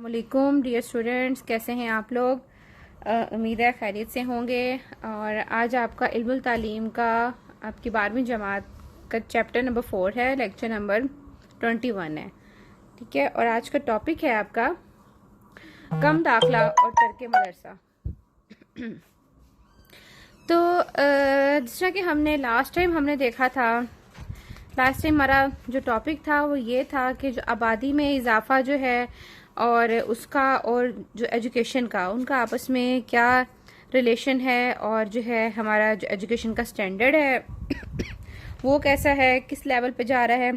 वालेकुम dear students, कैसे हैं आप लोग। उम्मीद है खैरियत से होंगे। और आज आपका इल्मुल तालीम का आपकी 12वीं जमात का चैप्टर नंबर 4 है, लेक्चर नंबर 21 है। ठीक है, और आज का टॉपिक है आपका कम दाखला और तर्क मदरसा। तो जिस तरह कि हमने लास्ट टाइम देखा था, लास्ट टाइम हमारा जो टॉपिक था वो ये था कि जो आबादी में इजाफा जो है और उसका और जो एजुकेशन का, उनका आपस में क्या रिलेशन है, और जो है हमारा जो एजुकेशन का स्टैंडर्ड है वो कैसा है, किस लेवल पे जा रहा है,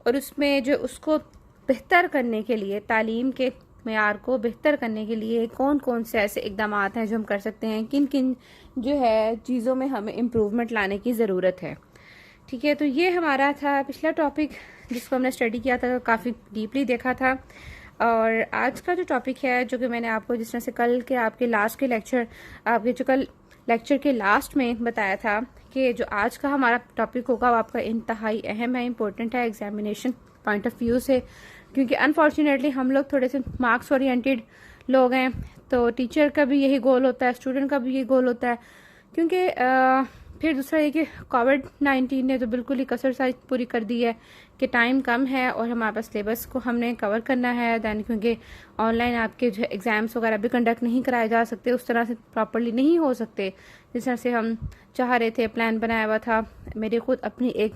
और उसमें जो उसको बेहतर करने के लिए, तालीम के मेयार को बेहतर करने के लिए कौन कौन से ऐसे इकदाम हैं जो हम कर सकते हैं, किन किन जो है चीज़ों में हमें इम्प्रूवमेंट लाने की ज़रूरत है। ठीक है, तो ये हमारा था पिछला टॉपिक जिसको हमने स्टडी किया था, काफ़ी डीपली देखा था। और आज का जो टॉपिक है, जो कि मैंने आपको जिस तरह से कल के आपके लास्ट के लेक्चर, आपके जो कल लेक्चर के लास्ट में बताया था कि जो आज का हमारा टॉपिक होगा वो आपका इंतहाई अहम है, इम्पोर्टेंट है एग्जामिनेशन पॉइंट ऑफ व्यू से, क्योंकि अनफॉर्चुनेटली हम लोग थोड़े से मार्क्स ओरिएंटेड लोग हैं। तो टीचर का भी यही गोल होता है, स्टूडेंट का भी यही गोल होता है, क्योंकि फिर दूसरा ये कि कोविड-19 ने तो बिल्कुल ही कसर सारी पूरी कर दी है कि टाइम कम है और हमारे पास सिलेबस को हमने कवर करना है। दैन क्योंकि ऑनलाइन आपके जो एग्ज़ाम्स वगैरह भी कंडक्ट नहीं कराए जा सकते, उस तरह से प्रॉपरली नहीं हो सकते जिस तरह से हम चाह रहे थे, प्लान बनाया हुआ था। मेरी खुद अपनी एक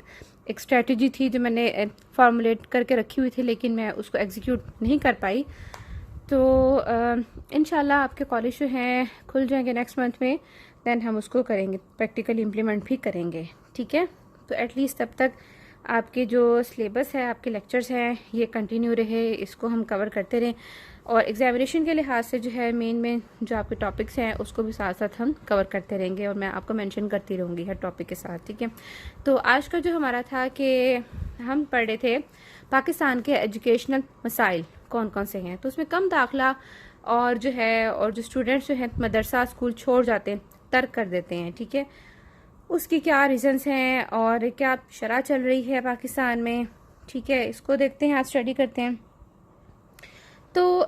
स्ट्रेटजी थी जो मैंने फॉर्मुलेट करके रखी हुई थी, लेकिन मैं उसको एग्जीक्यूट नहीं कर पाई। तो इंशाल्लाह आपके कॉलेज जो हैं खुल जाएंगे नेक्स्ट मंथ में, दैन हम उसको करेंगे, प्रैक्टिकल इम्प्लीमेंट भी करेंगे। ठीक है, तो एटलीस्ट तब तक आपके जो सिलेबस है, आपके लेक्चर्स हैं, ये कंटिन्यू रहे, इसको हम कवर करते रहें, और एग्जामिनेशन के लिहाज से जो है मेन जो आपके टॉपिक्स हैं उसको भी साथ साथ हम कवर करते रहेंगे, और मैं आपको मेंशन करती रहूँगी हर टॉपिक के साथ। ठीक है, तो आज का जो हमारा था कि हम पढ़ रहे थे पाकिस्तान के एजुकेशनल मसाइल कौन कौन से हैं। तो उसमें कम दाखला और जो है, और जो स्टूडेंट्स जो हैं मदरसा स्कूल छोड़ जाते हैं, तर्क कर देते हैं, ठीक है, उसकी क्या रीजंस हैं और क्या शरह चल रही है पाकिस्तान में। ठीक है, इसको देखते हैं, आज स्टडी करते हैं। तो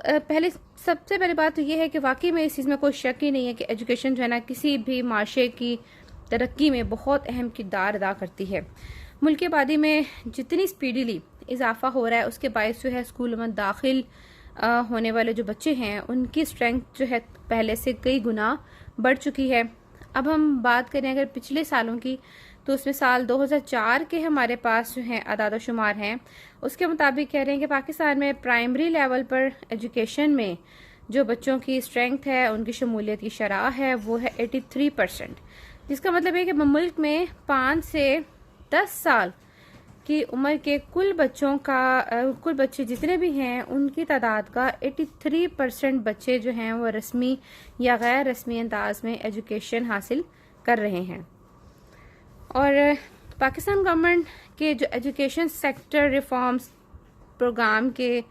सबसे पहले बात तो ये है कि वाकई में इस चीज़ में कोई शक ही नहीं है कि एजुकेशन जो है ना किसी भी माशरे की तरक्की में बहुत अहम किरदार अदा करती है। मुल्क की आबादी में जितनी स्पीडीली इजाफा हो रहा है, उसके बायस जो है स्कूल में दाखिल होने वाले जो बच्चे हैं उनकी स्ट्रेंथ जो है पहले से कई गुना बढ़ चुकी है। अब हम बात करें अगर पिछले सालों की, तो उसमें साल 2004 के हमारे पास जो हैं आदाद शुमार हैं, उसके मुताबिक कह रहे हैं कि पाकिस्तान में प्राइमरी लेवल पर एजुकेशन में जो बच्चों की स्ट्रेंथ है, उनकी शमूलियत की शरह है, वो है 83%, जिसका मतलब है कि मुल्क में 5 से 10 साल की उम्र के कुल बच्चे जितने भी हैं उनकी तादाद का 83% बच्चे जो हैं वो रस्मी या गैर रस्मी अंदाज में एजुकेशन हासिल कर रहे हैं। और पाकिस्तान गवर्नमेंट के जो एजुकेशन सेक्टर रिफॉर्म्स प्रोग्राम के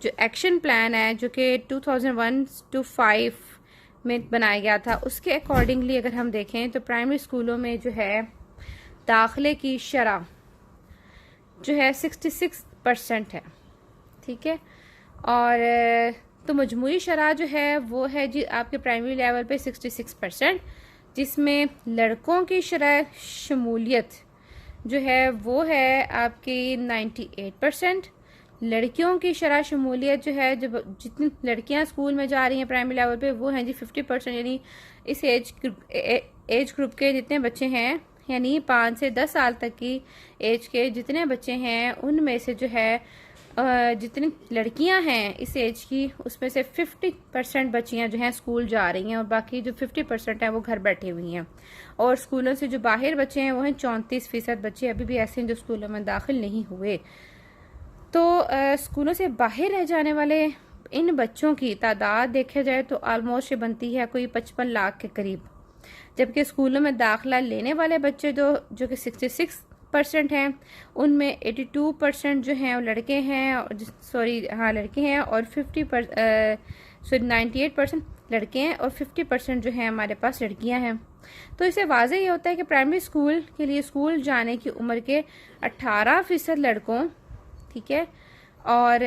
जो एक्शन प्लान है, जो कि 2001 to 5 में बनाया गया था, उसके अकॉर्डिंगली अगर हम देखें तो प्राइमरी स्कूलों में जो है दाखिले की शरह जो है 66% है। ठीक है, और तो मजमूई शरह जो है वो है जी आपके प्राइमरी लेवल पे 66%, जिसमें लड़कों की शरह शमूलियत जो है वो है आपकी 98%। लड़कियों की शरह शमूलियत जो है, जब जितनी लड़कियां स्कूल में जा रही हैं प्राइमरी लेवल पे, वो हैं जी 50%। यानी इस एज ग्रुप के जितने बच्चे हैं, यानी 5 से 10 साल तक की एज के जितने बच्चे हैं, उनमें से जो है जितनी लड़कियां हैं इस एज की, उसमें से 50% बच्चियां जो हैं स्कूल जा रही हैं, और बाकी जो 50% हैं वो घर बैठी हुई हैं। और स्कूलों से जो बाहर बच्चे हैं वो हैं 34% बच्चे अभी भी ऐसे हैं जो स्कूलों में दाखिल नहीं हुए। तो स्कूलों से बाहर रह जाने वाले इन बच्चों की तादाद देखा जाए तो ऑलमोस्ट बनती है कोई 55 लाख के करीब, जबकि स्कूलों में दाखिला लेने वाले बच्चे जो कि 66% हैं, उनमें 82% जो हैं वो लड़के हैं, लड़के हैं, और 98% लड़के हैं, और 50% जो है हमारे पास लड़कियां हैं। तो इससे वाज़ेह ये होता है कि प्राइमरी स्कूल के लिए स्कूल जाने की उम्र के 18% लड़कों, ठीक है, और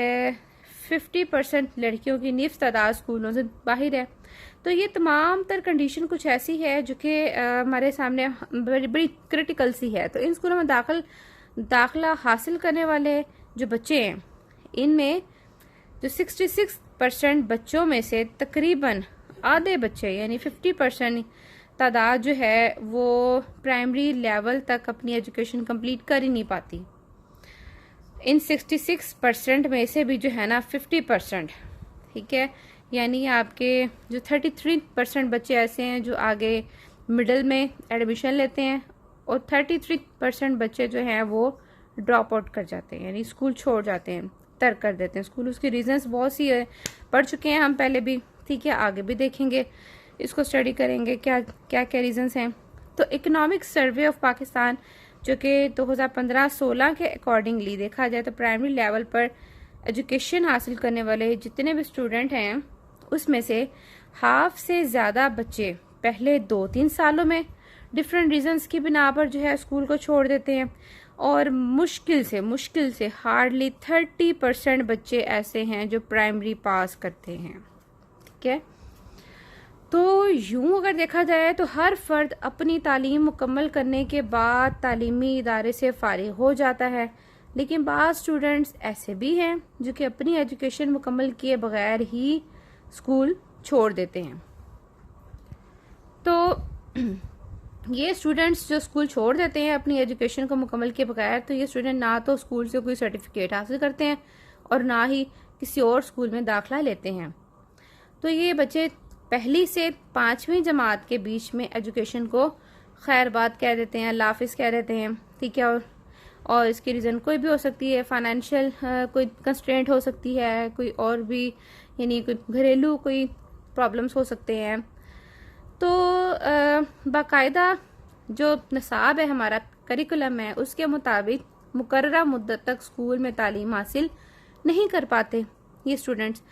50% लड़कियों की निफ्स तादाद स्कूलों से बाहर है। तो ये तमाम तर कंडीशन कुछ ऐसी है जो कि हमारे सामने बड़ी बड़ी क्रिटिकल सी है। तो इन स्कूलों में दाखिला हासिल करने वाले जो बच्चे हैं, इनमें जो 66% बच्चों में से तकरीबन आधे बच्चे यानी 50% तादाद जो है वो प्राइमरी लेवल तक अपनी एजुकेशन कंप्लीट कर ही नहीं पाती। इन 66% में से भी जो है ना 50%, ठीक है, यानी आपके जो 33% बच्चे ऐसे हैं जो आगे मिडिल में एडमिशन लेते हैं और 33% बच्चे जो हैं वो ड्रॉप आउट कर जाते हैं, यानी स्कूल छोड़ जाते हैं, तर्क कर देते हैं स्कूल। उसकी रीजंस बहुत सी है, पढ़ चुके हैं हम पहले भी, ठीक है, आगे भी देखेंगे, इसको स्टडी करेंगे क्या क्या क्या रीजंस हैं। तो इकोनॉमिक सर्वे ऑफ पाकिस्तान जो कि 2015-16 के अकॉर्डिंगली देखा जाए तो प्राइमरी लेवल पर एजुकेशन हासिल करने वाले जितने भी स्टूडेंट हैं उसमें से हाफ से ज़्यादा बच्चे पहले 2-3 सालों में डिफरेंट रीजंस की बिना पर जो है स्कूल को छोड़ देते हैं और मुश्किल से हार्डली 30% बच्चे ऐसे हैं जो प्राइमरी पास करते हैं, ठीक है। तो यूं अगर देखा जाए तो हर फर्द अपनी तालीम मुकम्मल करने के बाद तालीमी इदारे से फारिग हो जाता है, लेकिन बाज़ स्टूडेंट्स ऐसे भी हैं जो कि अपनी एजुकेशन मुकम्मल किए बगैर ही स्कूल छोड़ देते हैं। तो ये स्टूडेंट्स जो स्कूल छोड़ देते हैं अपनी एजुकेशन को मुकम्मल किए बगैर, तो ये स्टूडेंट ना तो स्कूल से कोई सर्टिफिकेट हासिल करते हैं और ना ही किसी और स्कूल में दाखिला लेते हैं। तो ये बच्चे पहली से 5वीं जमात के बीच में एजुकेशन को खैरबाद कह देते हैं, लाफिज कह देते हैं, ठीक है। और इसकी रीज़न कोई भी हो सकती है, फाइनेंशियल कोई कंस्ट्रेंट हो सकती है, कोई और भी यानी कोई घरेलू कोई प्रॉब्लम्स हो सकते हैं। तो बाकायदा जो निसाब है हमारा करिकुलम है उसके मुताबिक मुकर्ररा मुद्दत तक स्कूल में तालीम हासिल नहीं कर पाते ये स्टूडेंट्स।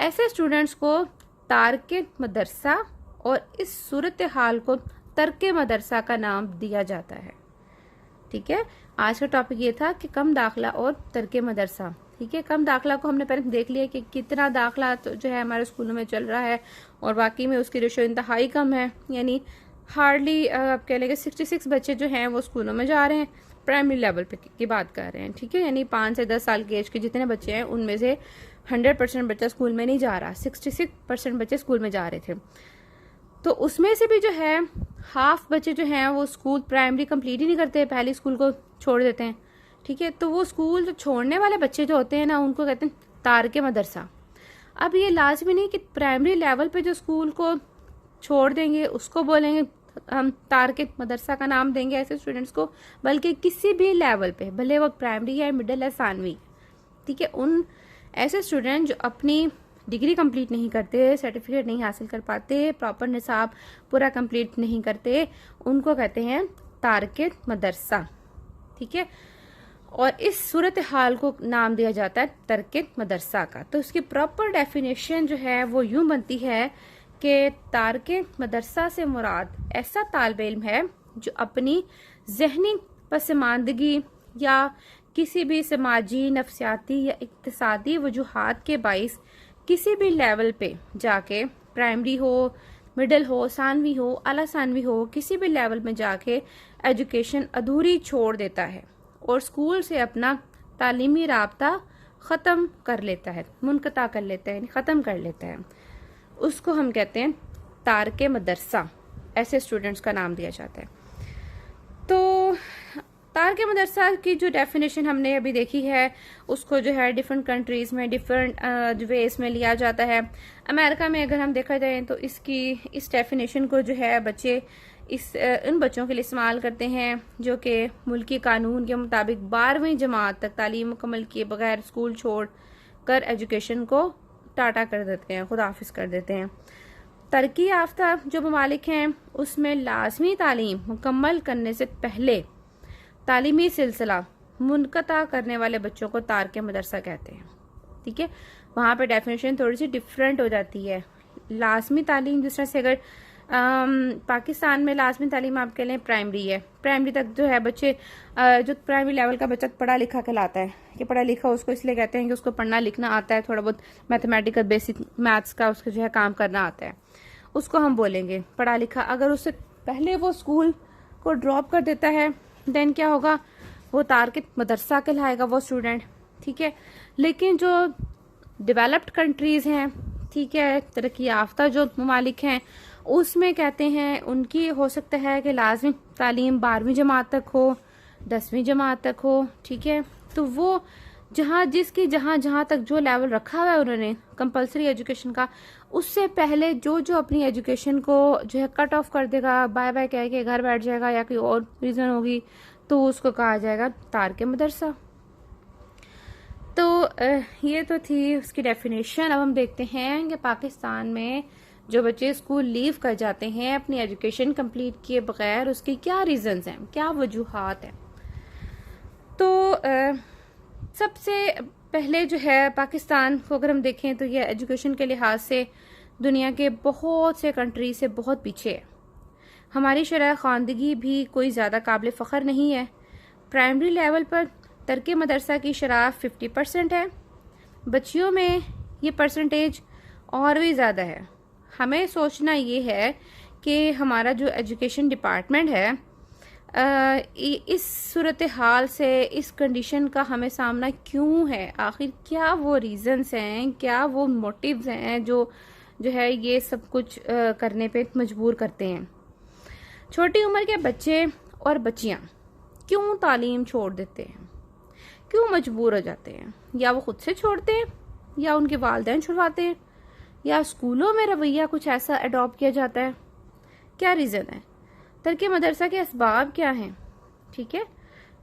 ऐसे स्टूडेंट्स को तारके मदरसा और इस सूरत हाल को तर्के मदरसा का नाम दिया जाता है, ठीक है। आज का टॉपिक ये था कि कम दाखिला और तर्के मदरसा, ठीक है। कम दाखिला को हमने पहले देख लिया कि कितना दाखिला तो जो है हमारे स्कूलों में चल रहा है और वाकई में उसकी रेशो इंतहाई कम है, यानी हार्डली आप कह लेंगे 66 बच्चे जो हैं वो स्कूलों में जा रहे हैं, प्राइमरी लेवल पे की बात कर रहे हैं, ठीक है। यानी 5 से 10 साल की एज के जितने बच्चे हैं उनमें से 100% बच्चा स्कूल में नहीं जा रहा, 66% बच्चे स्कूल में जा रहे थे। तो उसमें से भी जो है हाफ बच्चे जो हैं वो स्कूल प्राइमरी कंप्लीट ही नहीं करते, पहले स्कूल को छोड़ देते हैं, ठीक है। तो वो स्कूल जो छोड़ने वाले बच्चे जो होते हैं ना उनको कहते हैं तारके मदरसा। अब ये लाजमी नहीं कि प्राइमरी लेवल पे जो स्कूल को छोड़ देंगे उसको बोलेंगे हम तारके मदरसा का नाम देंगे ऐसे स्टूडेंट्स को, बल्कि किसी भी लेवल पे, भले वो प्राइमरी है, मिडिल है, सानवी, ठीक है, उन ऐसे स्टूडेंट जो अपनी डिग्री कंप्लीट नहीं करते, सर्टिफिकेट नहीं हासिल कर पाते, प्रॉपर निसाब पूरा कंप्लीट नहीं करते, उनको कहते हैं तारके मदरसा, ठीक है। और इस सूरत हाल को नाम दिया जाता है तर्के मदरसा का। तो उसकी प्रॉपर डेफिनेशन जो है वो यूं बनती है कि तारके मदरसा से मुराद ऐसा तालिब इल्म है जो अपनी जहनी पसमानदगी या किसी भी समाजी, नफ्सियाती या इक्तिसादी वजूहात के बाइस किसी भी लेवल पे जाके, प्राइमरी हो, मिडिल हो, सानवी हो, आला सानवी हो, किसी भी लेवल में जाके एजुकेशन अधूरी छोड़ देता है और स्कूल से अपना तालीमी राब्ता ख़त्म कर लेता है, मुनक़ता कर लेता है, ख़त्म कर लेता है, उसको हम कहते हैं तारके मदरसा। ऐसे स्टूडेंट्स का नाम दिया जाता है। तो तारके मदरसा की जो डेफिनेशन हमने अभी देखी है उसको जो है डिफरेंट कंट्रीज़ में डिफरेंट वेज में लिया जाता है। अमेरिका में अगर हम देखा जाए तो इस डेफिनेशन को जो है बच्चे उन बच्चों के लिए इस्तेमाल करते हैं जो कि मुल्की कानून के मुताबिक 12वीं जमात तक तालीम मुकम्मल किए बगैर स्कूल छोड़ कर एजुकेशन को टाटा कर देते हैं, खुदाफिज कर देते हैं। तरक्की याफ्ता जो ममालिक हैं उसमें लाजमी तालीम मुकम्मल करने से पहले तालीमी सिलसिला मुनक़ता करने वाले बच्चों को तारके मदरसा कहते हैं, ठीक है। वहाँ पे डेफिनेशन थोड़ी सी डिफरेंट हो जाती है। लाजमी तालीम जिस तरह से अगर पाकिस्तान में लाजमी तालीम आपके लिए प्राइमरी है। प्राइमरी तक जो है बच्चे, जो प्राइमरी लेवल का बच्चा पढ़ा लिखा कहलाता है, कि पढ़ा लिखा उसको इसलिए कहते हैं कि उसको पढ़ना लिखना आता है, थोड़ा बहुत मैथमेटिकल बेसिक मैथ्स का उसको जो है काम करना आता है, उसको हम बोलेंगे पढ़ा लिखा। अगर उससे पहले वो स्कूल को ड्रॉप कर देता है देन क्या होगा, वो तारकित मदरसा कहलाएगा वो स्टूडेंट, ठीक है। लेकिन जो डेवलप्ड कंट्रीज हैं, ठीक है, तरक्की याफ्ता जो ममालिक हैं, उसमें कहते हैं उनकी हो सकता है कि लाजमी तालीम 12वीं जमात तक हो, 10वीं जमात तक हो, ठीक है। तो वो जहाँ तक जो लेवल रखा हुआ है उन्होंने कंपलसरी एजुकेशन का, उससे पहले जो अपनी एजुकेशन को जो है कट ऑफ कर देगा, बाय बाय कह के घर बैठ जाएगा या कोई और रीजन होगी, तो उसको कहा जाएगा तारके मदरसा। तो ये तो थी उसकी डेफिनेशन। अब हम देखते हैं कि पाकिस्तान में जो बच्चे स्कूल लीव कर जाते हैं अपनी एजुकेशन कंप्लीट किए बगैर, उसके क्या रीजंस हैं, क्या वजूहात हैं। तो सबसे पहले जो है पाकिस्तान को अगर हम देखें तो ये एजुकेशन के लिहाज से दुनिया के बहुत से कंट्री से बहुत पीछे है। हमारी शरह ख़वानदगी भी कोई ज़्यादा काबिल फ़ख्र नहीं है। प्राइमरी लेवल पर तरके मदरसा की शरह 50% है, बच्चियों में ये परसेंटेज और भी ज़्यादा है। हमें सोचना ये है कि हमारा जो एजुकेशन डिपार्टमेंट है, इस सूरत हाल से, इस कंडीशन का हमें सामना क्यों है, आखिर क्या वो रीजंस हैं, क्या वो मोटिव्स हैं जो है ये सब कुछ करने पे मजबूर करते हैं। छोटी उम्र के बच्चे और बच्चियां क्यों तालीम छोड़ देते हैं, क्यों मजबूर हो जाते हैं, या वो खुद से छोड़ते हैं या उनके वालिदैन छुड़वाते हैं, या स्कूलों में रवैया कुछ ऐसा अडॉप्ट किया जाता है, क्या रीज़न है, तरके मदरसा के असबाब क्या हैं, ठीक है।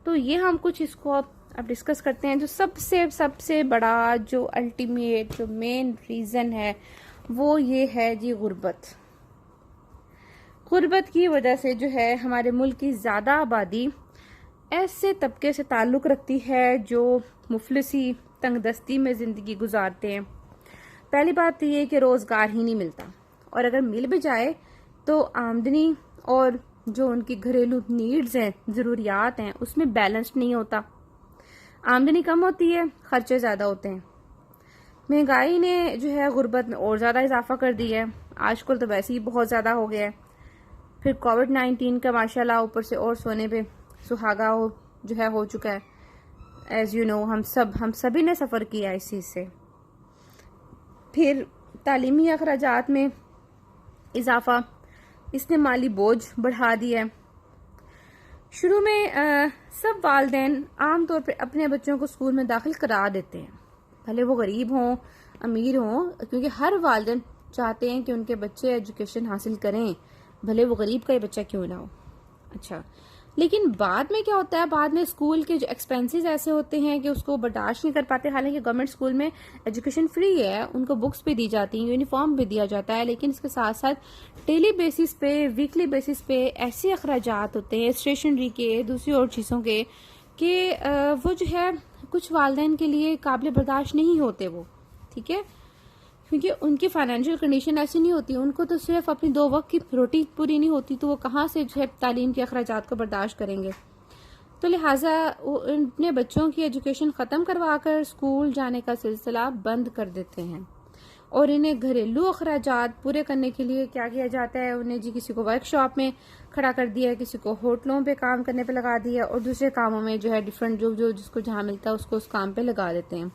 तो ये हम कुछ इसको अब डिस्कस करते हैं। जो सबसे बड़ा जो अल्टीमेट जो मेन रीज़न है वो ये है जी गुर्बत। गुर्बत की वजह से जो है हमारे मुल्क की ज़्यादा आबादी ऐसे तबके से ताल्लुक़ रखती है जो मुफलिसी तंगदस्ती में ज़िंदगी गुजारते हैं। पहली बात तो ये कि रोज़गार ही नहीं मिलता, और अगर मिल भी जाए तो आमदनी और जो उनकी घरेलू नीड्स हैं, ज़रूरियात हैं, उसमें बैलेंस नहीं होता। आमदनी कम होती है, खर्चे ज़्यादा होते हैं। महंगाई ने जो है गुर्बत में और ज़्यादा इजाफा कर दिया है। आजकल तो वैसे ही बहुत ज़्यादा हो गया है, फिर कोविड-19 का माशाल्लाह ऊपर से और सोने पे सुहागा हो चुका है। एज यू नो हम सभी ने सफ़र किया इस चीज़ से। फिर तालीमी अखराजात में इजाफा, इसने माली बोझ बढ़ा दिया है। शुरू में सब वालिदैन आम तौर पर अपने बच्चों को स्कूल में दाखिल करा देते हैं, भले वो गरीब हों अमीर हों, क्योंकि हर वालिदैन चाहते हैं कि उनके बच्चे एजुकेशन हासिल करें, भले वो गरीब का ही बच्चा क्यों ना हो। अच्छा, लेकिन बाद में क्या होता है, बाद में स्कूल के जो एक्सपेंसेस ऐसे होते हैं कि उसको बर्दाश्त नहीं कर पाते। हालांकि गवर्नमेंट स्कूल में एजुकेशन फ्री है, उनको बुक्स भी दी जाती हैं, यूनिफॉर्म भी दिया जाता है, लेकिन इसके साथ साथ डेली बेसिस पे, वीकली बेसिस पे ऐसे अखराजात होते हैं स्टेशनरी के, दूसरी और चीज़ों के, कि वो जो है कुछ वालिदैन के लिए काबिल बर्दाश्त नहीं होते वो, ठीक है, क्योंकि उनकी फाइनेंशियल कंडीशन ऐसी नहीं होती। उनको तो सिर्फ अपनी 2 वक्त की रोटी पूरी नहीं होती, तो वो कहाँ से जो है तालीम के अखराजात को बर्दाश्त करेंगे। तो लिहाजा अपने बच्चों की एजुकेशन ख़त्म करवाकर स्कूल जाने का सिलसिला बंद कर देते हैं, और इन्हें घरेलू अखराजात पूरे करने के लिए क्या किया जाता है, उन्हें जी किसी को वर्कशॉप में खड़ा कर दिया, किसी को होटलों पे काम करने पे लगा दिया, और दूसरे कामों में जो है डिफरेंट जो जिसको जहाँ मिलता है उसको उस काम पे लगा देते हैं।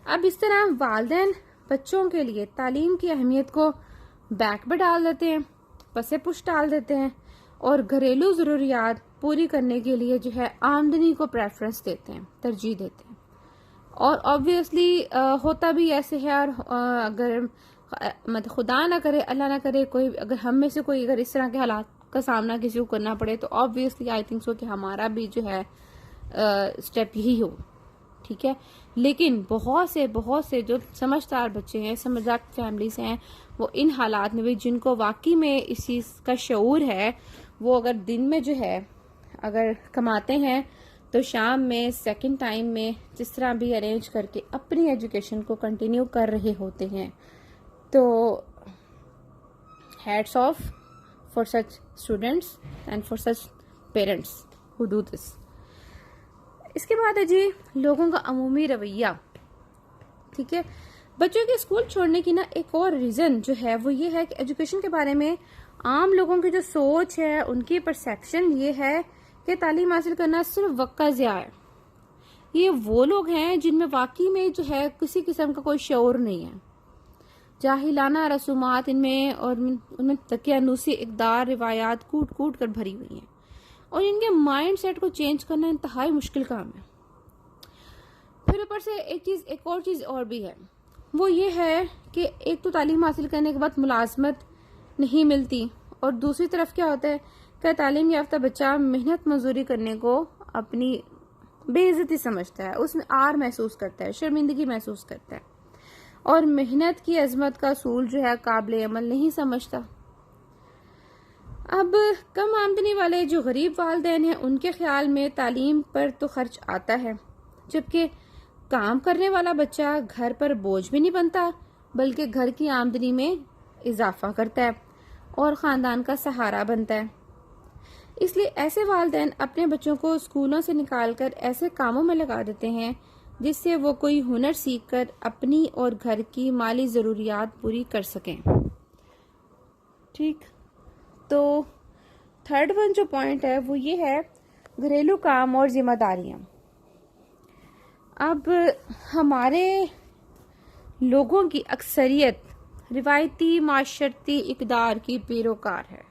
अब इस तरह वालिदैन बच्चों के लिए तालीम की अहमियत को बैक पे डाल देते हैं, पसे पुश डाल देते हैं, और घरेलू ज़रूरियात पूरी करने के लिए जो है आमदनी को प्रेफरेंस देते हैं, तरजीह देते हैं। और ऑब्वियसली होता भी ऐसे है, और अगर मतलब खुदा ना करे, अल्लाह ना करे, कोई अगर हम में से कोई अगर इस तरह के हालात का सामना किसी को करना पड़े, तो ऑब्वियसली आई थिंक सो कि हमारा भी जो है स्टेप यही हो, ठीक है। लेकिन बहुत से जो समझदार बच्चे हैं, समझदार फैमिलीज हैं, वो इन हालात में भी, जिनको वाकई में इस चीज़ का शऊर है, वो अगर दिन में जो है अगर कमाते हैं तो शाम में सेकंड टाइम में जिस तरह भी अरेंज करके अपनी एजुकेशन को कंटिन्यू कर रहे होते हैं। तो hats off for such students and for such parents who do this. इसके बाद है जी लोगों का अमूमी रवैया। ठीक है, बच्चों के स्कूल छोड़ने की ना एक और रीजन जो है वो ये है कि एजुकेशन के बारे में आम लोगों की जो सोच है, उनकी परसेप्शन ये है कि तालीम हासिल करना सिर्फ वक्त का ज़िया है। ये वो लोग हैं जिनमें वाकई में जो है किसी किस्म का कोई शऊर नहीं है। जाहिलाना रसूमात इनमें और उनमें तकियानुसी इक़दार रिवायात कूट कूट कर भरी हुई हैं और इनके माइंड सेट को चेंज करना इंतहाई मुश्किल काम है। फिर ऊपर से एक और चीज़ और भी है, वो ये है कि एक तो तालीम हासिल करने के बाद मुलाजमत नहीं मिलती और दूसरी तरफ क्या होता है कि तालीम याफ्ता बच्चा मेहनत मजदूरी करने को अपनी बेइज्जती समझता है, उसमें आर महसूस करता है, शर्मिंदगी महसूस करता है और मेहनत की अजमत का असूल जो है काबिल अमल नहीं समझता। अब कम आमदनी वाले जो गरीब वालिदैन हैं उनके ख्याल में तालीम पर तो खर्च आता है, जबकि काम करने वाला बच्चा घर पर बोझ भी नहीं बनता बल्कि घर की आमदनी में इजाफा करता है और ख़ानदान का सहारा बनता है। इसलिए ऐसे वालिदैन अपने बच्चों को स्कूलों से निकालकर ऐसे कामों में लगा देते हैं जिससे वो कोई हुनर सीखकर अपनी और घर की माली ज़रूरियात पूरी कर सकें। ठीक, तो थर्ड वन जो पॉइंट है वो ये है घरेलू काम और जिम्मेदारियां। अब हमारे लोगों की अक्सरियत रिवायती माशरती इक़दार की पैरोकार है।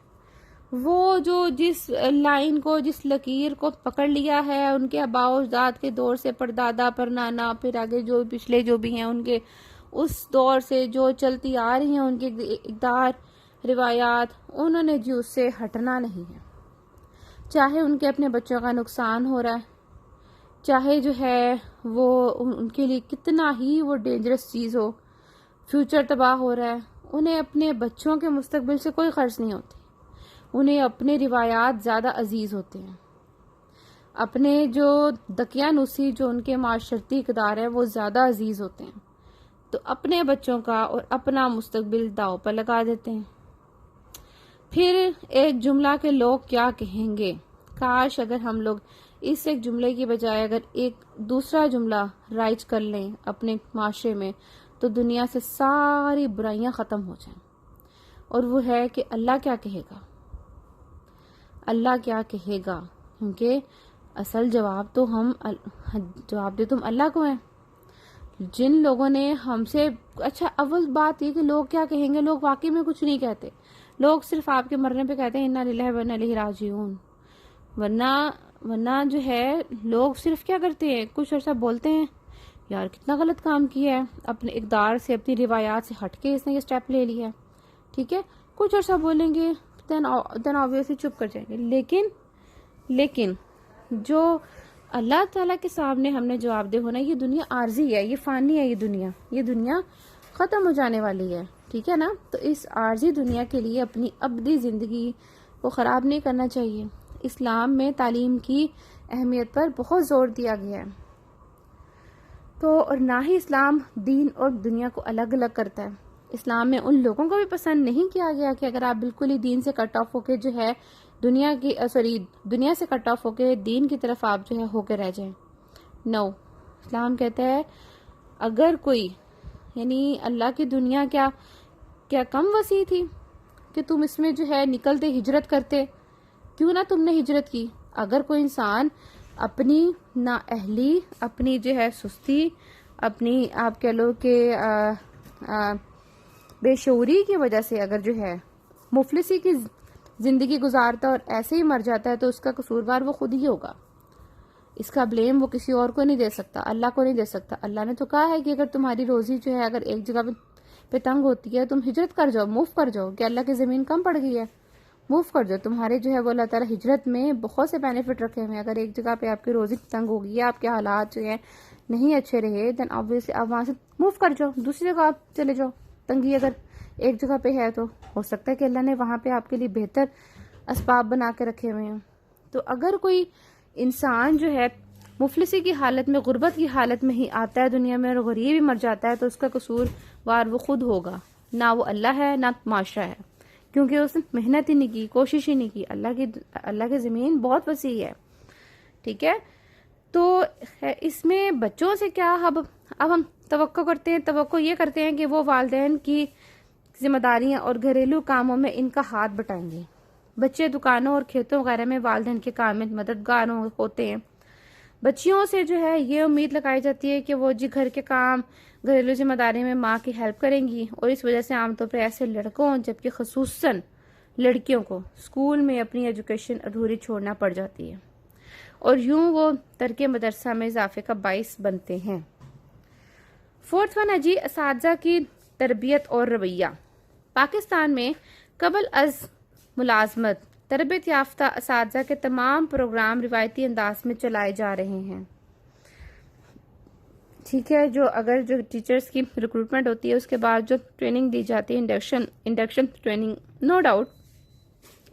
वो जो जिस लाइन को, जिस लकीर को पकड़ लिया है उनके आबाओ अजदाद के दौर से, परदादा परनाना, फिर आगे जो पिछले जो भी हैं उनके उस दौर से जो चलती आ रही हैं उनके इक़दार रिवायात, उन्होंने जी उससे हटना नहीं है। चाहे उनके अपने बच्चों का नुकसान हो रहा है, चाहे जो है वो उनके लिए कितना ही वो डेंजरस चीज़ हो, फ्यूचर तबाह हो रहा है, उन्हें अपने बच्चों के मुस्तकबिल से कोई खर्च नहीं होती। उन्हें अपने रिवायात ज़्यादा अजीज़ होते हैं, अपने जो दकियानुसी जो उनके माशरती इक़दार है वो ज़्यादा अजीज़ होते हैं, तो अपने बच्चों का और अपना मुस्तकबिल दाव पर लगा देते हैं। फिर एक जुमला के लोग क्या कहेंगे, काश अगर हम लोग इस एक जुमले की बजाय अगर एक दूसरा जुमला राइज कर लें अपने माशरे में तो दुनिया से सारी बुराइयां ख़त्म हो जाएं। और वो है कि अल्लाह क्या कहेगा, अल्लाह क्या कहेगा, क्योंकि असल जवाब तो जवाब दे तुम अल्लाह को हैं। जिन लोगों ने हमसे, अच्छा अव्वल बात ये कि लोग क्या कहेंगे, लोग वाकई में कुछ नहीं कहते, लोग सिर्फ आपके मरने पे कहते हैं इन्ना लिल्लाहि व इन्ना इलैहि राजिऊन। वरना जो है लोग सिर्फ क्या करते हैं, कुछ अर्सा बोलते हैं यार कितना गलत काम किया है, अपने इक़दार से अपनी रिवायात से हटके इसने ये स्टेप ले लिया है, ठीक है, कुछ अर्सा बोलेंगे देन ऑब्वियसली चुप कर जाएंगे। लेकिन जो अल्लाह ताला के सामने हमने जवाबदेह होना, ये दुनिया आर्जी है, ये फानी है, ये दुनिया ख़त्म हो जाने वाली है, ठीक है ना। तो इस आर्जी दुनिया के लिए अपनी अबदी ज़िंदगी को ख़राब नहीं करना चाहिए। इस्लाम में तालीम की अहमियत पर बहुत ज़ोर दिया गया है, तो और ना ही इस्लाम दीन और दुनिया को अलग अलग करता है। इस्लाम में उन लोगों को भी पसंद नहीं किया गया कि अगर आप बिल्कुल ही दीन से कट ऑफ होके जो है दुनिया से कट ऑफ होके दीन की तरफ आप जो है होके रह जाएं। नो, इस्लाम कहता है अगर कोई, यानी अल्लाह की दुनिया क्या कम वसी थी कि तुम इसमें जो है निकलते हिजरत करते, क्यों ना तुमने हिजरत की। अगर कोई इंसान अपनी नाअहली, अपनी जो है सुस्ती, अपनी आप कह लो कि बेशऊरी की वजह से अगर जो है मुफलिसी की जिंदगी गुजारता और ऐसे ही मर जाता है तो उसका कसूरवार वो खुद ही होगा। इसका ब्लेम वो किसी और को नहीं दे सकता, अल्लाह को नहीं दे सकता। अल्लाह ने तो कहा है कि अगर तुम्हारी रोजी जो है अगर एक जगह पे तंग होती है तुम हिजरत कर जाओ, मूव कर जाओ, कि अल्लाह की ज़मीन कम पड़ गई है, मूव कर जाओ। तुम्हारे जो है वो अल्लाह ताला हिजरत में बहुत से बेनिफिट रखे हुए हैं। अगर एक जगह पे आपकी रोजी तंग होगी या आपके हालात जो है नहीं अच्छे रहे, देन ऑब्वियसली आप वहाँ से मूव कर जाओ, दूसरी जगह आप चले जाओ। तंगी अगर एक जगह पे है तो हो सकता है कि अल्लाह ने वहाँ पे आपके लिए बेहतर असबाब बना के रखे हुए हैं। तो अगर कोई इंसान जो है मुफलिसी की हालत में, गुर्बत की हालत में ही आता है दुनिया में और गरीब ही मर जाता है तो उसका कसूरवार वो खुद होगा, ना वो अल्लाह है ना माशरा है। क्योंकि उसने मेहनत ही नहीं की, कोशिश ही नहीं की। अल्लाह की ज़मीन बहुत वसी है, ठीक है। तो इसमें बच्चों से क्या, अब हम तवक्को ये करते हैं कि वो वालिदैन की जिम्मेदारियां और घरेलू कामों में इनका हाथ बटाएंगे। बच्चे दुकानों और खेतों वगैरह में वालिदैन के काम में मददगार होते हैं। बच्चियों से जो है ये उम्मीद लगाई जाती है कि वो जी घर के काम, घरेलू जिम्मेदारी में माँ की हेल्प करेंगी, और इस वजह से आमतौर पर ऐसे लड़कों जबकि खसूसन लड़कियों को स्कूल में अपनी एजुकेशन अधूरी छोड़ना पड़ जाती है, और यूं वो तर्क मदरसा में इजाफे का बाइस बनते हैं। फोर्थ वन है जी असातिज़ा की तरबियत और रवैया। पाकिस्तान में कबल अज मुलाजमत तरबियत याफ्ता असातिज़ा के तमाम प्रोग्राम रिवायती अंदाज में चलाए जा रहे हैं, ठीक है। जो टीचर्स की रिक्रूटमेंट होती है उसके बाद जो ट्रेनिंग दी जाती है, इंडक्शन ट्रेनिंग, नो डाउट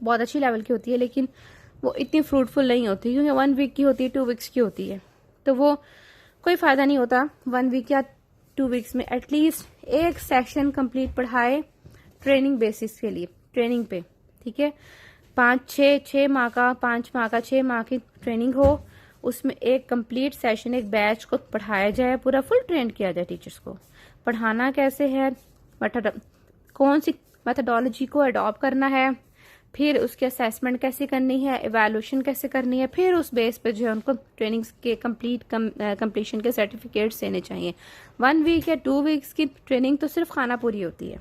बहुत अच्छी लेवल की होती है, लेकिन वो इतनी फ्रूटफुल नहीं होती, क्योंकि 1 वीक की होती है, 2 वीक्स की होती है, तो वो कोई फ़ायदा नहीं होता 1 वीक या 2 वीक्स में। एटलीस्ट एक सेक्शन कंप्लीट पढ़ाए ट्रेनिंग बेसिस के लिए, ट्रेनिंग पे, ठीक है। 5 माह का 6 माह की ट्रेनिंग हो, उसमें एक कंप्लीट सेशन, एक बैच को पढ़ाया जाए, पूरा फुल ट्रेन किया जाए टीचर्स को। पढ़ाना कैसे है, कौन सी मेथडोलॉजी को अडॉप्ट करना है, फिर उसकी असेसमेंट कैसे करनी है, इवैल्यूएशन कैसे करनी है, फिर उस बेस पे जो है उनको ट्रेनिंग के कंप्लीशन के सर्टिफिकेट्स देने चाहिए। 1 वीक या 2 वीक्स की ट्रेनिंग तो सिर्फ खाना पूरी होती है।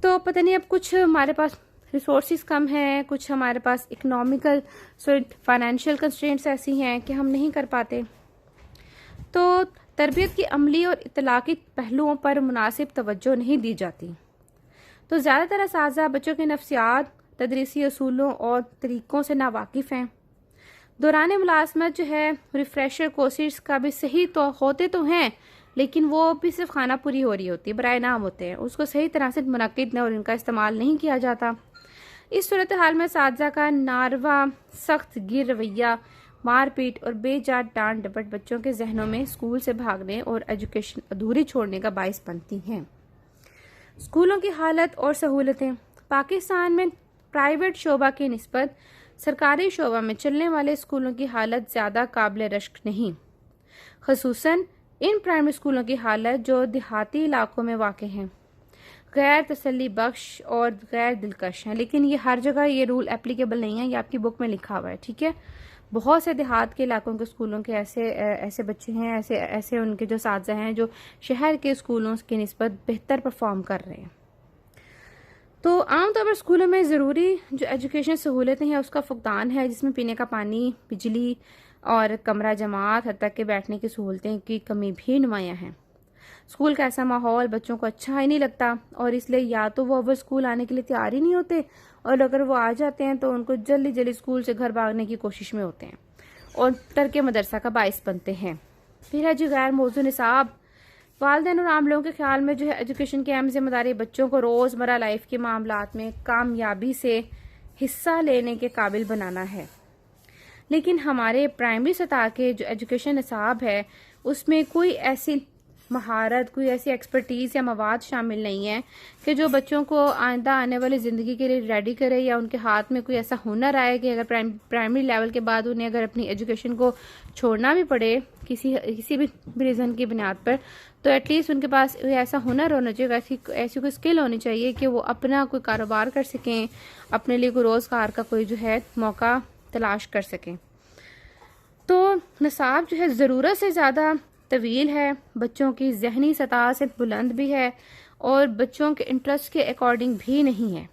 तो पता नहीं, अब कुछ हमारे पास रिसोर्सेज कम हैं, कुछ हमारे पास इकोनॉमिकल फाइनेंशियल कंस्ट्रेंट्स ऐसी हैं कि हम नहीं कर पाते। तो तरबियत की अमली और इतलाकी पहलुओं पर मुनासिब तवज्जो नहीं दी जाती। तो ज़्यादातर असातिज़ा बच्चों के नफ्सियात, तदरीसी असूलों और तरीक़ों से नावाकिफ़ हैं। दौरान मुलाज़मत जो है रिफ्रेशर कोर्सेज का भी सही तो होते तो हैं, लेकिन वो भी सिर्फ खाना पूरी हो रही होती है, बराए नाम होते हैं, उसको सही तरह से मुनक्किद और इनका इस्तेमाल नहीं किया जाता। इस सूरत हाल में असातिज़ा का नारवा, सख्त गिर रवैया, मारपीट और बेजात डांट डपट बच्चों के जहनों में स्कूल से भागने और एजुकेशन अधूरी छोड़ने का बाइस बनती हैं। स्कूलों की हालत और सहूलतें। पाकिस्तान में प्राइवेट शोबा की निस्बत सरकारी शोबा में चलने वाले स्कूलों की हालत ज़्यादा काबिल रश्क नहीं, खसूसन इन प्राइमरी स्कूलों की हालत जो देहाती इलाकों में वाक़े हैं गैर तसल्ली बख्श और गैर दिलकश हैं। लेकिन ये हर जगह ये रूल एप्लीकेबल नहीं है, ये आपकी बुक में लिखा हुआ है, ठीक है। बहुत से देहात के इलाकों के स्कूलों के ऐसे बच्चे हैं, ऐसे उनके जो असातिज़ा हैं जो शहर के स्कूलों की निस्बत बेहतर परफॉर्म कर रहे हैं। तो आमतौर पर स्कूलों में ज़रूरी जो एजुकेशन सहूलतें हैं उसका फुकदान है, जिसमें पीने का पानी, बिजली और कमरा जमात, हद तक के बैठने की सहूलतें की कमी भी नुमायाँ हैं। स्कूल का ऐसा माहौल बच्चों को अच्छा ही नहीं लगता, और इसलिए या तो वो अब स्कूल आने के लिए तैयार ही नहीं होते, और अगर वो आ जाते हैं तो उनको जल्दी जल्दी स्कूल से घर भागने की कोशिश में होते हैं और तर्क मदरसा का बाइस बनते हैं। फिर है जी गैर मौजू निसाब। वालिदैन और आम लोगों के ख्याल में जो है एजुकेशन की अहम जिम्मेदारी बच्चों को रोज़मर्रा लाइफ के मामलात में कामयाबी से हिस्सा लेने के काबिल बनाना है, लेकिन हमारे प्राइमरी सतह के जो एजुकेशन निसाब है उसमें कोई ऐसी महारत, कोई ऐसी एक्सपर्टीज़ या मवाद शामिल नहीं है कि जो बच्चों को आइंदा आने वाली ज़िंदगी के लिए रेडी करे, या उनके हाथ में कोई ऐसा हुनर आए कि अगर प्राइमरी लेवल के बाद उन्हें अगर अपनी एजुकेशन को छोड़ना भी पड़े किसी भी रीज़न की बुनियाद पर, तो एटलीस्ट उनके पास ऐसा हुनर होना चाहिए, ऐसी कोई स्किल होनी चाहिए कि वो अपना कोई कारोबार कर सकें, अपने लिए कोई रोज़गार का कोई जो है मौका तलाश कर सकें। तो निसाब जो है ज़रूरत से ज़्यादा तवील है, बच्चों की जहनी सतह से बुलंद भी है, और बच्चों के इंटरेस्ट के अकॉर्डिंग भी नहीं है,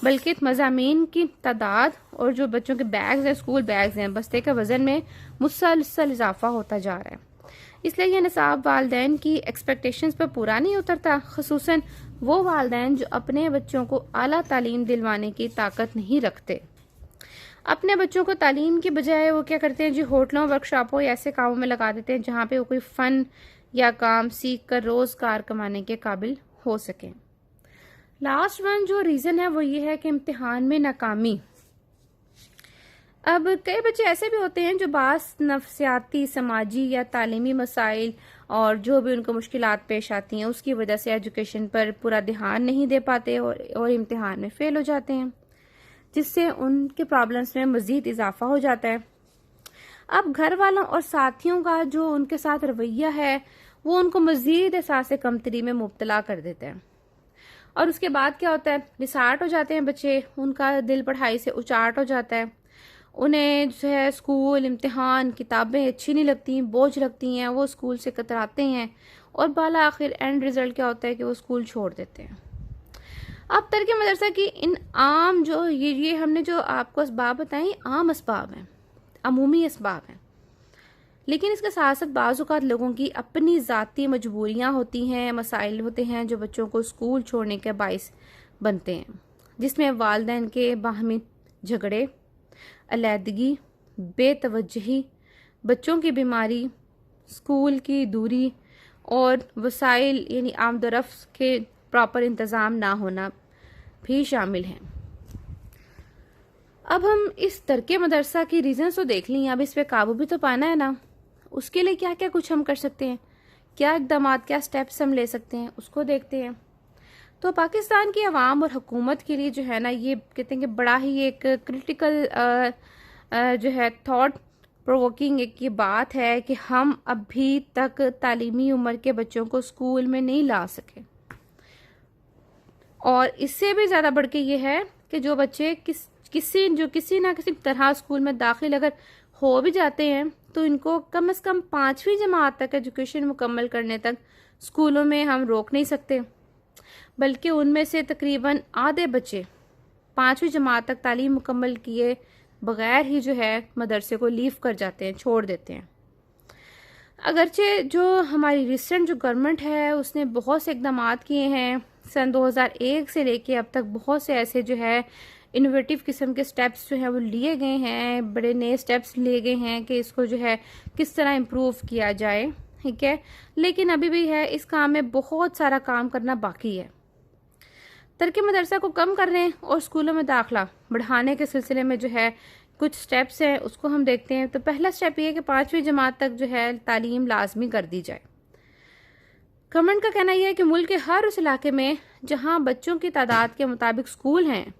बल्कि मज़ामीन की तादाद और जो बच्चों के बैग्स हैं, स्कूल बैग्स हैं, बस्ते के वज़न में मुसलसल इजाफा होता जा रहा है। इसलिए यह निसाब वालिदैन की एक्सपेक्टेशंस पर पूरा नहीं उतरता, खसूसन वो वालिदैन जो अपने बच्चों को आला तालीम दिलवाने की ताकत नहीं रखते। अपने बच्चों को तालीम की बजाय वो क्या करते हैं जी, होटलों, वर्कशॉपों या ऐसे कामों में लगा देते हैं जहाँ पे वो कोई फ़न या काम सीख कर रोज़गार कमाने के काबिल हो सके। लास्ट वन जो रीज़न है वो ये है कि इम्तिहान में नाकामी। अब कई बच्चे ऐसे भी होते हैं जो बास नफ्सियाती, समाजी या तालीमी मसाइल और जो भी उनको मुश्किलात पेश आती हैं उसकी वजह से एजुकेशन पर पूरा ध्यान नहीं दे पाते और इम्तिहान में फेल हो जाते हैं, जिससे उनके प्रॉब्लम्स में मज़ीद इजाफा हो जाता है। अब घर वालों और साथियों का जो उनके साथ रवैया है वो उनको मज़ीद एहसास कमतरी में मुब्तला कर देता है। और उसके बाद क्या होता है, बिसाट हो जाते हैं बच्चे, उनका दिल पढ़ाई से उचाट हो जाता है। उन्हें जो है स्कूल, इम्तिहान, किताबें अच्छी नहीं लगती, बोझ लगती हैं, वो स्कूल से कतराते हैं और बाला आखिर एंड रिजल्ट क्या होता है कि वो स्कूल छोड़ देते हैं। अब तर्क मदरसा की इन आम जो ये हमने जो आपको असबाब बताए आम असबाब हैं, अमूमी असबाब हैं, लेकिन इसके साथ साथ बाज़ औक़ात लोगों की अपनी ज़ाती मजबूरियाँ होती हैं, मसाइल होते हैं जो बच्चों को स्कूल छोड़ने के बाइस बनते हैं, जिसमें वालिदैन के बाहमी झगड़े, अलहदगी, बेतवज्जही, बच्चों की बीमारी, स्कूल की दूरी और वसाइल यानी आमदरफ्त के प्रॉपर इंतज़ाम ना होना भी शामिल हैं। अब हम इस तर्क मदरसा की रीज़न्स तो देख ली, अब इस पे काबू भी तो पाना है ना। उसके लिए क्या क्या कुछ हम कर सकते हैं, क्या इक़दाम, क्या स्टेप्स हम ले सकते हैं, उसको देखते हैं। तो पाकिस्तान की आवाम और हुकूमत के लिए जो है ना, ये कहते हैं कि बड़ा ही एक क्रिटिकल जो है थॉट प्रोवोकिंग एक ये बात है कि हम अभी तक तालीमी उम्र के बच्चों को स्कूल में नहीं ला सके। और इससे भी ज़्यादा बढ़ के ये है कि जो बच्चे किसी ना किसी तरह स्कूल में दाखिल अगर हो भी जाते हैं तो इनको कम से कम 5वीं जमात तक एजुकेशन मुकम्मल करने तक स्कूलों में हम रोक नहीं सकते, बल्कि उनमें से तकरीबन आधे बच्चे 5वीं जमात तक तालीम मुकम्मल किए बगैर ही जो है मदरसे को लीव कर जाते हैं, छोड़ देते हैं। अगरचे जो हमारी रिसेंट जो गवर्नमेंट है उसने बहुत से इकदाम किए हैं, सन 2001 से लेके अब तक बहुत से ऐसे जो है इनोवेटिव किस्म के स्टेप्स जो हैं वो लिए गए हैं, बड़े नए स्टेप्स लिए गए हैं कि इसको जो है किस तरह इम्प्रूव किया जाए, ठीक है। लेकिन अभी भी है, इस काम में बहुत सारा काम करना बाकी है। तर्क मदरसा को कम करने और स्कूलों में दाखिला बढ़ाने के सिलसिले में जो है कुछ स्टेप्स हैं, उसको हम देखते हैं। तो पहला स्टेप ये है कि 5वीं जमात तक जो है तालीम लाजमी कर दी जाए। गवर्नमेंट का कहना यह है कि मुल्क के हर उस इलाके में जहां बच्चों की तादाद के मुताबिक स्कूल हैं,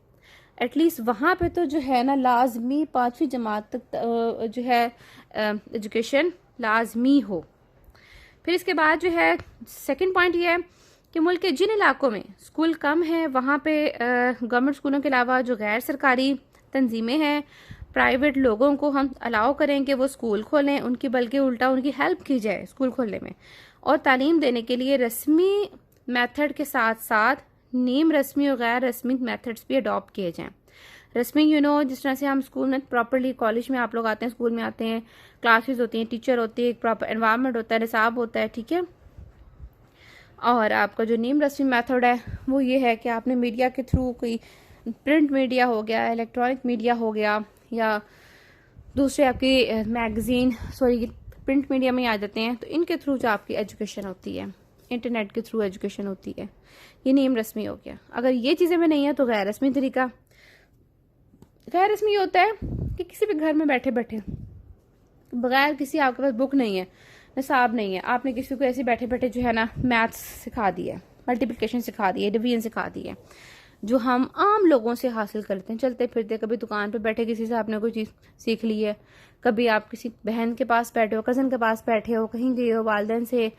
एटलीस्ट वहाँ पे तो जो है ना लाजमी 5वीं जमात तक जो है एजुकेशन लाजमी हो। फिर इसके बाद जो है सेकंड पॉइंट ये है कि मुल्क के जिन इलाकों में स्कूल कम है वहाँ पे गवर्नमेंट स्कूलों के अलावा जो गैर सरकारी तंजीमें हैं, प्राइवेट लोगों को हम अलाउ करें कि वो स्कूल खोलें, उनकी बल्कि उल्टा उनकी हेल्प की जाए स्कूल खोलने में, और तालीम देने के लिए रस्मी मेथड के साथ साथ नीम रस्मी और गैर रस्मी मेथड्स भी अडॉप्ट किए जाएं। रस्मी जिस तरह से हम स्कूल में प्रॉपरली, कॉलेज में आप लोग आते हैं, स्कूल में आते हैं, क्लासेस होती हैं, टीचर होती है, एक प्रॉपर एनवायरनमेंट होता है, निसाब होता है, ठीक है। और आपका जो नीम रस्मी मेथड है वो ये है कि आपने मीडिया के थ्रू, कोई प्रिंट मीडिया हो गया, इलेक्ट्रॉनिक मीडिया हो गया, या दूसरे आपकी मैगजीन, प्रिंट मीडिया में आ जाते हैं, तो इनके थ्रू जो आपकी एजुकेशन होती है, इंटरनेट के थ्रू एजुकेशन होती है, ये नीम रस्मी हो गया। अगर ये चीज़ें में नहीं है तो गैर रस्मी तरीका। गैर रस्मी ये होता है कि किसी भी घर में बैठे बैठे बगैर किसी, आपके पास बुक नहीं है, निसाब नहीं है, आपने किसी को ऐसे बैठे बैठे जो है ना मैथ्स सिखा दी है, मल्टीप्लिकेशन सिखा दी है, डिवीजन सिखा दी है, जो हम आम लोगों से हासिल करते हैं चलते फिरते। कभी दुकान पे बैठे किसी से आपने कोई चीज़ सीख ली है, कभी आप किसी बहन के पास बैठे हो, कज़न के पास बैठे हो, कहीं गए हो, वालिदैन से,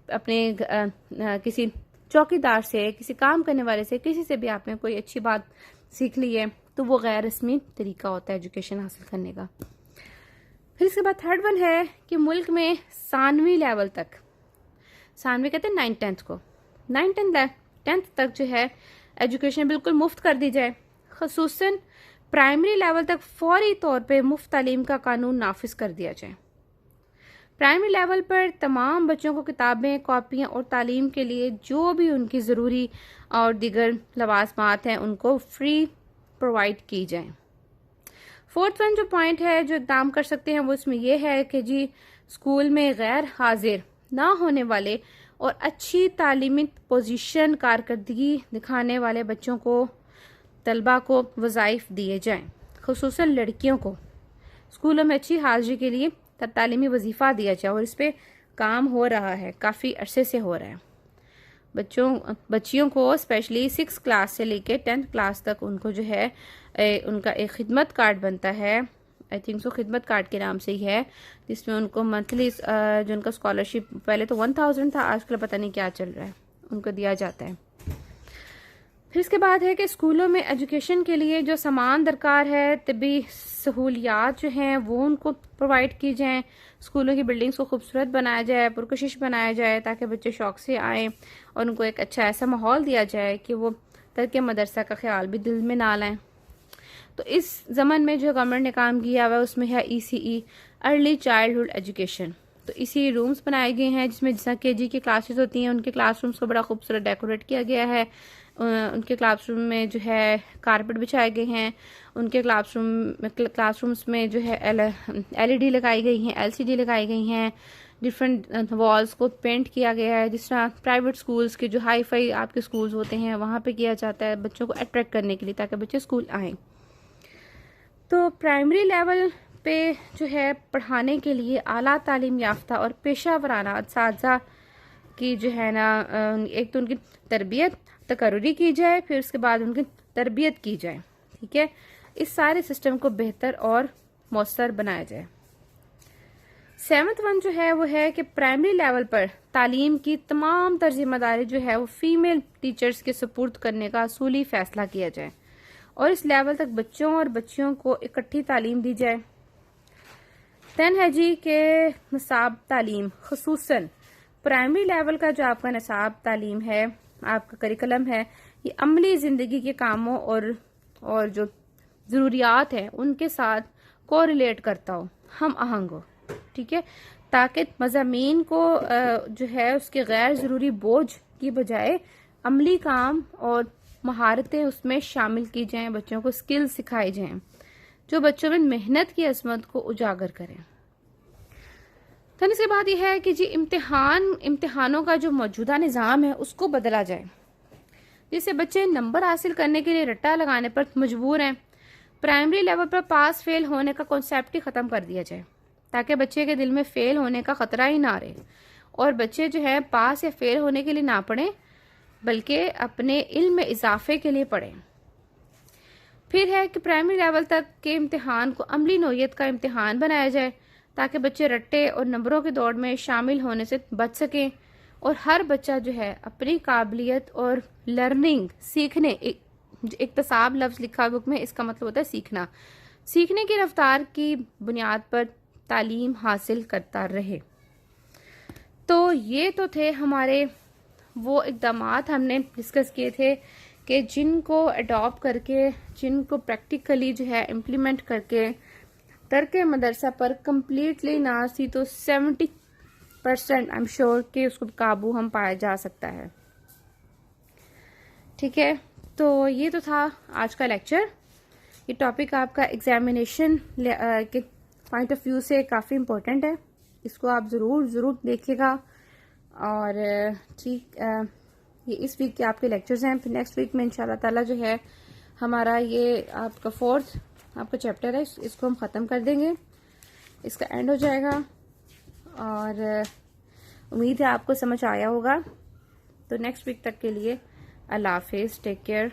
अपने किसी चौकीदार से, किसी काम करने वाले से, किसी से भी आपने कोई अच्छी बात सीख ली है, तो वो गैर रस्मी तरीका होता है एजुकेशन हासिल करने का। फिर इसके बाद थर्ड वन है कि मुल्क में सानवी लेवल तक, सानवी कहते हैं 9th को, 9th तक जो है एजुकेशन बिल्कुल मुफ्त कर दी जाए। खसूसन प्राइमरी लेवल तक फौरी तौर पे मुफ्त तालीम का कानून नाफिज कर दिया जाए। प्राइमरी लेवल पर तमाम बच्चों को किताबें, कॉपियाँ और तालीम के लिए जो भी उनकी ज़रूरी और दीगर लवाजमात हैं उनको फ्री प्रोवाइड की जाए। फोर्थ वन जो पॉइंट है जो इक़दाम कर सकते हैं वो इसमें यह है कि जी स्कूल में गैर हाजिर ना होने वाले और अच्छी तालीमी पोजीशन कारकर्दगी दिखाने वाले बच्चों को, तलबा को वज़ाइफ दिए जाएं। खुसूसन लड़कियों को स्कूलों में अच्छी हाजिरी के लिए तालीमी वजीफ़ा दिया जाए और इस पर काम हो रहा है, काफ़ी अरसे से हो रहा है। बच्चियों को स्पेशली 6 क्लास से लेके 10th क्लास तक उनको जो है उनका एक खिदमत कार्ड बनता है, आई थिंक सो खिदमत कार्ड के नाम से ही है, जिसमें उनको मंथली जो उनका स्कॉलरशिप पहले तो 1000 था, आजकल पता नहीं क्या चल रहा है, उनको दिया जाता है। फिर इसके बाद है कि स्कूलों में एजुकेशन के लिए जो सामान दरकार है, तभी सहूलियात जो हैं वो उनको प्रोवाइड की जाएं। स्कूलों की बिल्डिंग्स को खूबसूरत बनाया जाए, पुरकशिश बनाया जाए, ताकि बच्चे शौक से आएँ और उनको एक अच्छा ऐसा माहौल दिया जाए कि वो तर्क मदरसा का ख्याल भी दिल में ना लाएं। तो इस ज़मन में जो गवर्नमेंट ने काम किया हुआ है उसमें है ECE, अर्ली चाइल्डहुड एजुकेशन। तो इसी रूम्स बनाए गए हैं जिसमें जैसा KG की क्लासेस होती हैं, उनके क्लासरूम्स को बड़ा खूबसूरत डेकोरेट किया गया है। उनके क्लासरूम में जो है कारपेट बिछाए गए हैं, उनके क्लासरूम्स में जो है LED लगाई गई हैं, LCD लगाई गई हैं, डिफरेंट वॉल्स को पेंट किया गया है, जिस तरह प्राइवेट स्कूल्स के जो हाई फाई आपके स्कूल्स होते हैं वहाँ पे किया जाता है बच्चों को अट्रैक्ट करने के लिए, ताकि बच्चे स्कूल आएँ। तो प्राइमरी लेवल पे जो है पढ़ाने के लिए आला तालीम याफ्ता और पेशा वराना असातिज़ा की जो है ना, एक तो उनकी तरबियत तकर्री की जाए, फिर उसके बाद उनकी तरबियत की जाए, ठीक है। इस सारे सिस्टम को बेहतर और मौसर बनाया जाए। 7th वन जो है वो है कि प्राइमरी लेवल पर तालीम की तमाम तर जिम्मेदारी जो है वो फीमेल टीचर्स के सुपुर्द करने का असूली फैसला किया जाए और इस लेवल तक बच्चों और बच्चियों को इकट्ठी तालीम दी जाए। 10 है जी के निसाब तालीम, खसूसन प्राइमरी लेवल का जो आपका निसाब तालीम है, आपका करिकुलम है, ये अमली ज़िंदगी के कामों और जो ज़रूरियात हैं उनके साथ कोरिलेट करता हो, हम आहंग हो, ठीक है, ताकि मज़ामीन को जो है उसके गैर ज़रूरी बोझ की बजाय अमली काम और महारतें उसमें शामिल की जाएं, बच्चों को स्किल सिखाई जाएं जो बच्चों में मेहनत की अजमत को उजागर करें। तो इसके बाद यह है कि जी इम्तिहानों का जो मौजूदा निज़ाम है उसको बदला जाए, जिससे बच्चे नंबर हासिल करने के लिए रट्टा लगाने पर मजबूर हैं। प्राइमरी लेवल पर पास फेल होने का कॉन्सेप्ट ही ख़त्म कर दिया जाए, ताकि बच्चे के दिल में फेल होने का ख़तरा ही ना रहे और बच्चे जो है पास या फेल होने के लिए ना पढ़ें, बल्कि अपने इल्म में इजाफे के लिए पढ़ें। फिर है कि प्राइमरी लेवल तक के इम्तिहान को अमली नौयत का इम्तिहान बनाया जाए, ताकि बच्चे रट्टे और नंबरों की दौड़ में शामिल होने से बच सकें और हर बच्चा जो है अपनी काबिलियत और लर्निंग सीखने, इक्तसाब लफ्ज़ लिखा बुक में, इसका मतलब होता है सीखने की रफ्तार की बुनियाद पर तालीम हासिल करता रहे। तो ये तो थे हमारे वो इक़दामात हमने डिस्कस किए थे कि जिनको अडॉप्ट करके, जिनको प्रैक्टिकली जो है इम्प्लीमेंट करके तर्क मदरसा पर कम्प्लीटली ना सी तो 70% आई एम श्योर कि उसको काबू हम पाया जा सकता है, ठीक है। तो ये तो था आज का लेक्चर। ये टॉपिक आपका एग्जामिनेशन के पॉइंट ऑफ व्यू से काफ़ी इम्पोर्टेंट है, इसको आप ज़रूर देखिएगा। और ठीक, ये इस वीक के आपके लेक्चर्स हैं। फिर नेक्स्ट वीक में इंशाल्लाह ताला जो है हमारा ये आपका 4th आपका चैप्टर है, इसको हम ख़त्म कर देंगे, इसका एंड हो जाएगा। और उम्मीद है आपको समझ आया होगा। तो नेक्स्ट वीक तक के लिए अल्लाह हाफिज़, टेक केयर।